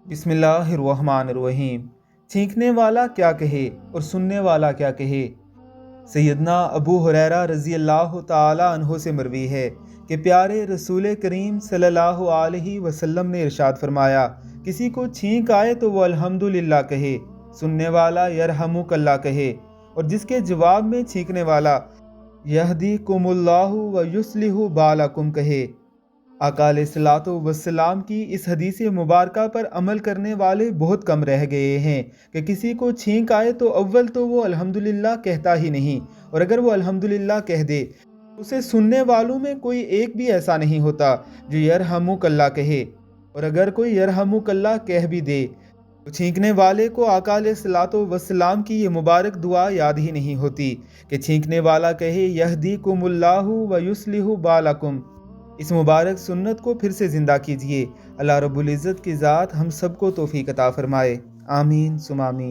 بسم اللہ الرحمن الرحیم۔ چھینکنے والا کیا کہے اور سننے والا کیا کہے۔ سیدنا ابو ہریرہ رضی اللہ تعالی عنہ سے مروی ہے کہ پیارے رسول کریم صلی اللہ علیہ وسلم نے ارشاد فرمایا، کسی کو چھینک آئے تو وہ الحمدللہ کہے، سننے والا یرحمک اللہ کہے، اور جس کے جواب میں چھینکنے والا یہدیکم اللہ ویصلح بالکم کہے۔ آقا علیہ الصلوۃ والسلام کی اس حدیث مبارکہ پر عمل کرنے والے بہت کم رہ گئے ہیں کہ کسی کو چھینک آئے تو اول تو وہ الحمدللہ کہتا ہی نہیں، اور اگر وہ الحمدللہ کہہ دے اسے سننے والوں میں کوئی ایک بھی ایسا نہیں ہوتا جو یرحمک اللہ کہے، اور اگر کوئی یرحمک اللہ کہہ بھی دے تو چھینکنے والے کو آقا علیہ الصلوۃ والسلام کی یہ مبارک دعا یاد ہی نہیں ہوتی کہ چھینکنے والا کہے یہدیکم اللہ ویصلح بالکم۔ اس مبارک سنت کو پھر سے زندہ کیجیے۔ اللہ رب العزت کی ذات ہم سب کو توفیق عطا فرمائے، آمین ثم آمین۔